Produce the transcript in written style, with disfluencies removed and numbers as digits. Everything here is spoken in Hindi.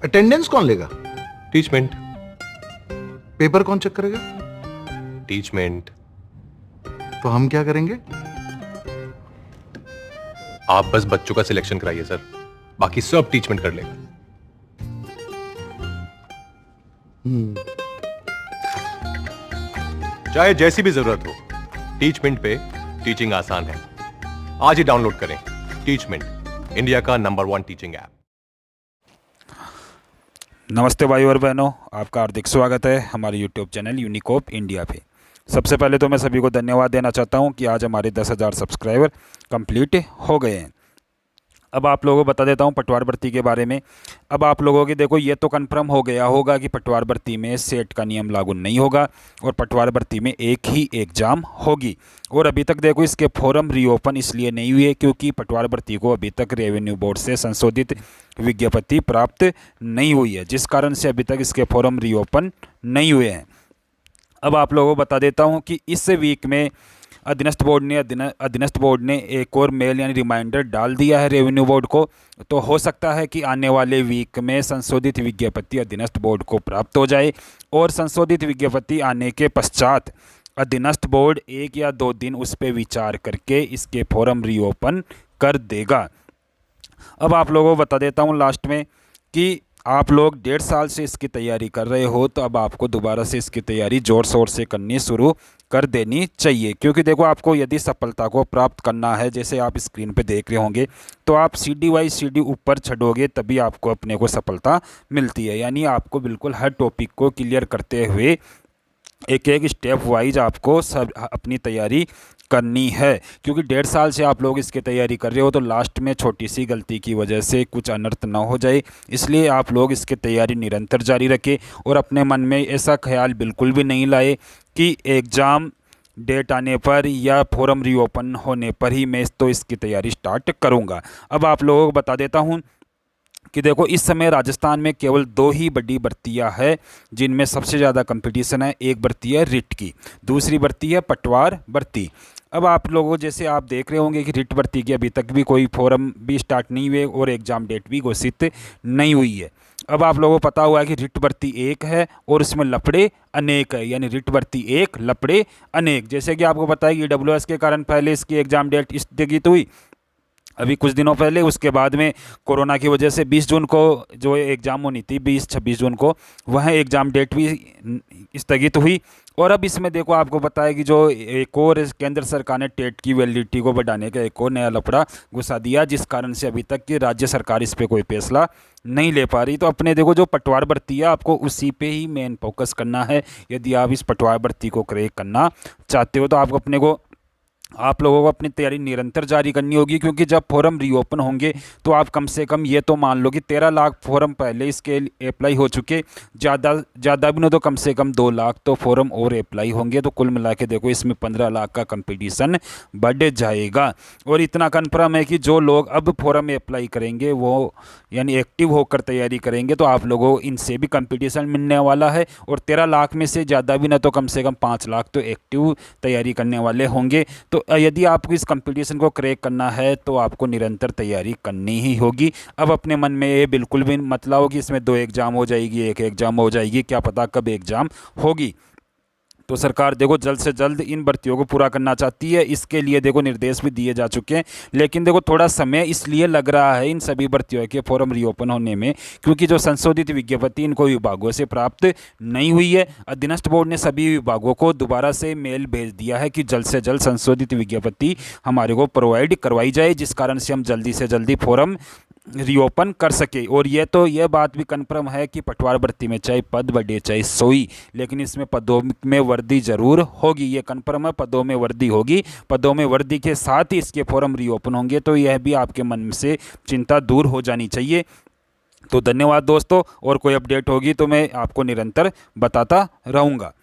अटेंडेंस कौन लेगा? टीचमेंट। पेपर कौन चेक करेगा? टीचमेंट। तो हम क्या करेंगे? आप बस बच्चों का सिलेक्शन कराइए सर, बाकी सब टीचमेंट कर लेगा। चाहे जैसी भी जरूरत हो, टीचमेंट पे टीचिंग आसान है। आज ही डाउनलोड करें टीचमेंट, इंडिया का नंबर 1 टीचिंग ऐप। नमस्ते भाई और बहनों, आपका हार्दिक स्वागत है हमारे YouTube चैनल यूनिकोप इंडिया पे। सबसे पहले तो मैं सभी को धन्यवाद देना चाहता हूं कि आज हमारे 10,000 सब्सक्राइबर कंप्लीट हो गए हैं। अब आप लोगों को बता देता हूं पटवार भर्ती के बारे में। अब आप लोगों की देखो ये तो कंफर्म हो गया होगा कि पटवार भर्ती में सेट का नियम लागू नहीं होगा और पटवार भर्ती में एक ही एग्ज़ाम होगी। और अभी तक देखो इसके फॉर्म रीओपन इसलिए नहीं हुए क्योंकि पटवार भर्ती को अभी तक रेवेन्यू बोर्ड से संशोधित विज्ञप्ति प्राप्त नहीं हुई है, जिस कारण से अभी तक इसके फॉर्म रीओपन नहीं हुए हैं। अब आप लोगों को बता देता हूं कि इस वीक में अधीनस्थ बोर्ड ने एक और मेल यानी रिमाइंडर डाल दिया है रेवेन्यू बोर्ड को। तो हो सकता है कि आने वाले वीक में संशोधित विज्ञप्ति अधीनस्थ बोर्ड को प्राप्त हो जाए और संशोधित विज्ञप्ति आने के पश्चात अधीनस्थ बोर्ड 1 या 2 दिन उस पर विचार करके इसके फॉर्म रीओपन कर देगा। अब आप लोगों को बता देता हूँ लास्ट में कि आप लोग 1.5 साल से इसकी तैयारी कर रहे हो, तो अब आपको दोबारा से इसकी तैयारी ज़ोर शोर से करनी शुरू कर देनी चाहिए। क्योंकि देखो आपको यदि सफलता को प्राप्त करना है, जैसे आप स्क्रीन पे देख रहे होंगे, तो आप सीढ़ी वाइज सीढ़ी ऊपर चढ़ोगे तभी आपको अपने को सफलता मिलती है। यानी आपको बिल्कुल हर टॉपिक को क्लियर करते हुए एक एक स्टेप वाइज आपको सब अपनी तैयारी करनी है। क्योंकि 1.5 साल से आप लोग इसकी तैयारी कर रहे हो, तो लास्ट में छोटी सी गलती की वजह से कुछ अनर्थ ना हो जाए, इसलिए आप लोग इसकी तैयारी निरंतर जारी रखें और अपने मन में ऐसा ख्याल बिल्कुल भी नहीं लाए कि एग्ज़ाम डेट आने पर या फॉर्म रीओपन होने पर ही मैं तो इसकी तैयारी स्टार्ट करूँगा। अब आप लोगों को बता देता हूँ कि देखो इस समय राजस्थान में केवल 2 ही बड़ी भर्तियां हैं जिनमें सबसे ज़्यादा कंपटीशन है। एक भर्ती है रिट की, दूसरी भर्ती है पटवार भर्ती। अब आप लोगों जैसे आप देख रहे होंगे कि रिट भर्ती की अभी तक भी कोई फॉर्म भी स्टार्ट नहीं हुए और एग्ज़ाम डेट भी घोषित नहीं हुई है। अब आप लोगों को पता हुआ है कि रिट भर्ती एक है और इसमें लफड़े अनेक है, यानी रिट भर्ती एक लफड़े अनेक। जैसे कि आपको पता है कि EWS के कारण पहले इसकी एग्ज़ाम डेट स्थगित हुई अभी कुछ दिनों पहले, उसके बाद में कोरोना की वजह से 20 जून को जो एग्ज़ाम होनी थी 20-26 जून को, वह एग्ज़ाम डेट भी स्थगित हुई। और अब इसमें देखो आपको पता है कि जो एक और केंद्र सरकार ने टेट की वैलिडिटी को बढ़ाने का एक और नया लफड़ा घुसा दिया, जिस कारण से अभी तक की राज्य सरकार इस पर कोई फैसला नहीं ले पा रही। तो अपने देखो जो पटवार भर्ती है आपको उसी पे ही मेन फोकस करना है। यदि आप इस पटवार भर्ती को क्रैक करना चाहते हो तो आप लोगों को अपनी तैयारी निरंतर जारी करनी होगी। क्योंकि जब फॉर्म रीओपन होंगे तो आप कम से कम ये तो मान लो कि 13 लाख फॉर्म पहले इसके अप्लाई हो चुके, ज़्यादा भी नहीं तो कम से कम 2 लाख तो फॉर्म और अप्लाई होंगे। तो कुल मिला के देखो इसमें 15 लाख का कंपटीशन बढ़ जाएगा। और इतना कन्फर्म है कि जो लोग अब फॉर्म अप्लाई करेंगे वो यानी एक्टिव होकर तैयारी करेंगे तो आप लोगों को इनसे भी कंपटीशन मिलने वाला है। और 13 लाख में से ज़्यादा भी ना तो कम से कम 5 लाख तो एक्टिव तैयारी करने वाले होंगे। तो यदि आपको इस कंपटीशन को क्रैक करना है तो आपको निरंतर तैयारी करनी ही होगी। अब अपने मन में ये बिल्कुल भी मत लाओ कि इसमें 2 एग्ज़ाम हो जाएगी, 1 एग्ज़ाम हो जाएगी, क्या पता कब एग्ज़ाम होगी। तो सरकार देखो जल्द से जल्द इन भर्तियों को पूरा करना चाहती है। इसके लिए देखो निर्देश भी दिए जा चुके हैं, लेकिन देखो थोड़ा समय इसलिए लग रहा है इन सभी भर्तियों के फॉर्म रीओपन होने में क्योंकि जो संशोधित विज्ञप्ति इनको विभागों से प्राप्त नहीं हुई है। अधीनस्थ बोर्ड ने सभी विभागों को दोबारा से मेल भेज दिया है कि जल्द से जल्द संशोधित विज्ञप्ति हमारे को प्रोवाइड करवाई जाए, जिस कारण से हम जल्दी से जल्दी फॉर्म रीओपन कर सके। और यह बात भी कन्फर्म है कि पटवार भर्ती में चाहे पद बढ़े चाहे सोई, लेकिन इसमें पदों में वर्दी जरूर होगी। ये कन्फर्म है, पदों में वर्दी होगी। पदों में वर्दी के साथ ही इसके फॉर्म रीओपन होंगे। तो यह भी आपके मन से चिंता दूर हो जानी चाहिए। तो धन्यवाद दोस्तों, और कोई अपडेट होगी तो मैं आपको निरंतर बताता रहूँगा।